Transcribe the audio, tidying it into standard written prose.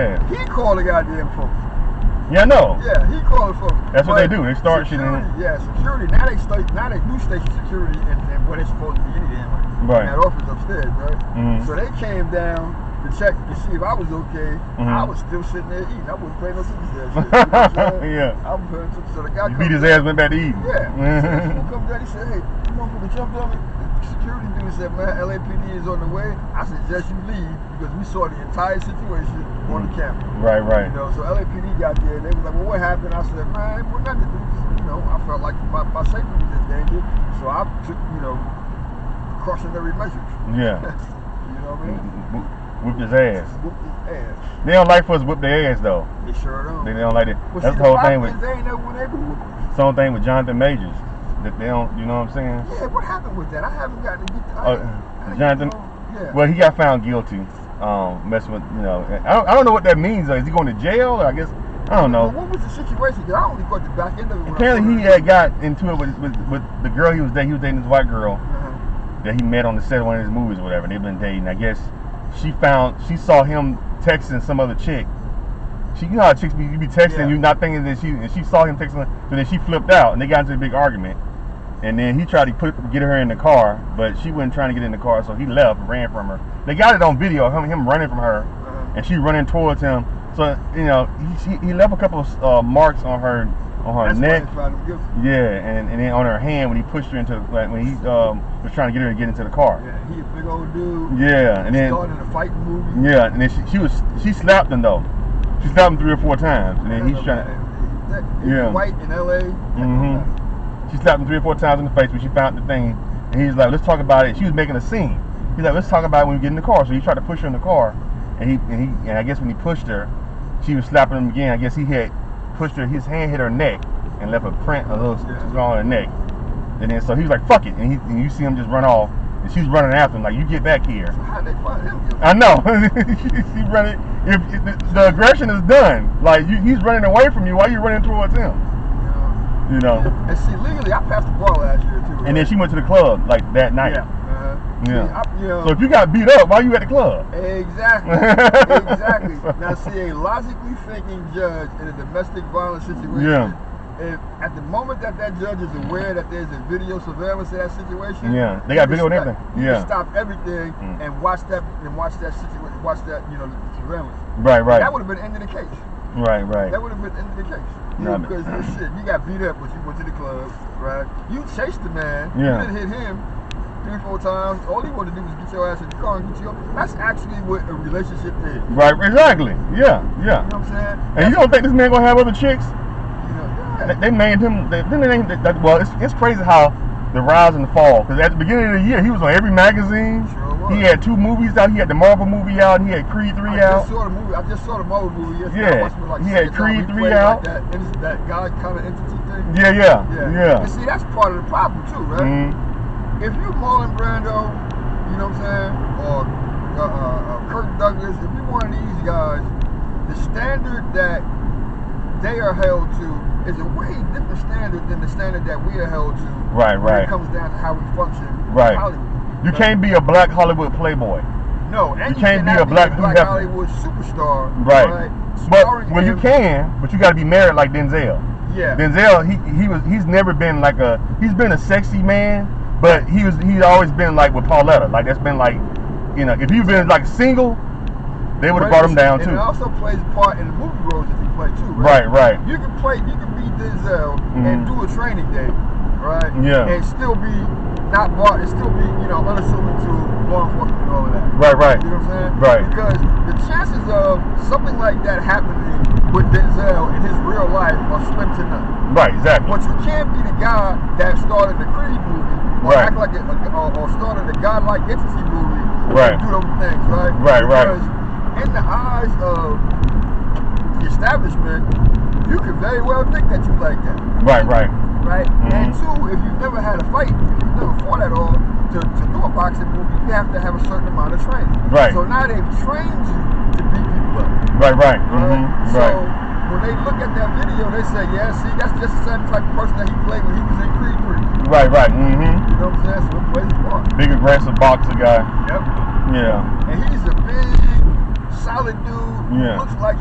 Yeah. He called the goddamn folks. Yeah, I know. Yeah, he called the folks. That's what they do. They start security, shit in. Yeah, security. Now they do station security and where they're supposed to be any damn way. Right. In that office upstairs, right? Mm-hmm. So they came down to check to see if I was okay. Mm-hmm. I was still sitting there eating. I wasn't playing no tickets there. Shit, you know what I'm saying? Yeah. I was playing tickets. So the guy You beat his ass, went back to eating. Yeah. So the comes down, he said, hey, you want to jump on me? The security dude said, man, LAPD is on the way. I suggest you leave because we saw the entire situation on the camera. Right, right. You know, so LAPD got there and they was like, well, what happened? I said, man, what nothing to do. You know, I felt like my safety was in danger. So I took, cautionary measures. Yeah. You know what I mean? Whooped his ass. Whooped his ass. They don't like for us to whip their ass though. They sure don't. They don't like it. Well, That's see, the whole thing with. with. They ain't never when they do whoop us. Same thing with Jonathan Majors. That they don't. You know what I'm saying? Yeah. What happened with that? I haven't gotten to get. I Jonathan. Yeah. Well, he got found guilty. Messing with. I don't know what that means. Though. Is he going to jail? Or I guess. I don't know. Well, what was the situation? Because I only got the back end of it. Apparently, he had got into it with the girl he was dating. He was dating this white girl that he met on the set of one of his movies or whatever. And they've been dating. I guess she saw him texting some other chick. You know how chicks you be texting, you not thinking that she saw him texting, so then she flipped out and they got into a big argument. And then he tried to get her in the car, but she wasn't trying to get in the car, so he left, ran from her. They got it on video, him running from her, and she running towards him. So he left a couple of marks on her neck. Yeah, and then on her hand when he pushed her into when he was trying to get her to get into the car. Yeah, he a big old dude. Yeah, and then started a fighting movie. Yeah, and then she slapped him though. She slapped him 3 or 4 times, and then he's trying to. White in LA. She slapped him 3 or 4 times in the face when she found the thing, and he's like, "Let's talk about it." She was making a scene. He's like, "Let's talk about it when we get in the car." So he tried to push her in the car, and I guess when he pushed her, she was slapping him again. I guess he had pushed her. His hand hit her neck and left a print, a little scar on her neck. And then so he was like, "Fuck it," and you see him just run off. And she's running after him like, "You get back here." So how'd they find him? I know. She's running. If the aggression is done, like he's running away from you, why are you running towards him? You know. And see, legally, I passed the bar last year too. Right? And then she went to the club like that night. Yeah. See, so if you got beat up, why are you at the club? Exactly. Exactly. Now, see, a logically thinking judge in a domestic violence situation. If at the moment that judge is aware that there's a video surveillance of that situation, they got video and everything. You can stop everything and watch that situation, watch that the surveillance. Right. That would have been the end of the case. Right. That would have been the end of the case. Because shit, you got beat up when you went to the club, right? You chased the man. You didn't hit him 3 or 4 times. All he wanted to do was get your ass in the car and get you up. That's actually what a relationship is. Right. Exactly. Yeah. You know what I'm saying? And you don't think this man gonna have other chicks? They named him. Well, it's crazy how the rise and the fall. Because at the beginning of the year, he was on every magazine. Sure was. He had 2 movies out. He had the Marvel movie out. And he had Creed 3 out. I just saw the Marvel movie yesterday. He had Creed 3 out. Like that God kind of entity thing. Yeah. And see, that's part of the problem too, right? If you Marlon Brando, you know what I'm saying, or Kirk Douglas, if you're one of these guys, the standard that they are held to is a way different standard than the standard that we are held to. Right. When it comes down to how we function in Hollywood. You can't be a black Hollywood playboy. No, and you can't be a black Hollywood superstar. Right. But you can, but you got to be married like Denzel. Yeah. Denzel, he's never been like he's been a sexy man, but he's always been like with Pauletta. Like that's been like, if you've been like single, they would have brought him down too. And it also plays a part in the movie roles that you play too, right? Right. You can be Denzel and do a training day, right? Yeah. And still be not bought, and still be, unassuming to law enforcement and all of that. Right. You know what I'm saying? Right. Because the chances of something like that happening with Denzel in his real life are slim to none. Right, exactly. But you can't be the guy that started the Creed movie or act like or started a godlike entity movie and do those things, right? Because in the eyes of the establishment, you could very well think that you like that. Right? And 2, if you've never had a fight, if you've never fought at all, to do a boxing movie, you have to have a certain amount of training. Right. So now they've trained you to beat people up. Right. So when they look at that video, they say, yeah, see, that's just the same type of person that he played when he was in Creed 3. Right. You know what I'm saying? So it plays a part. Big aggressive boxer guy. Yep. Yeah. And he's a big, solid dude who looks like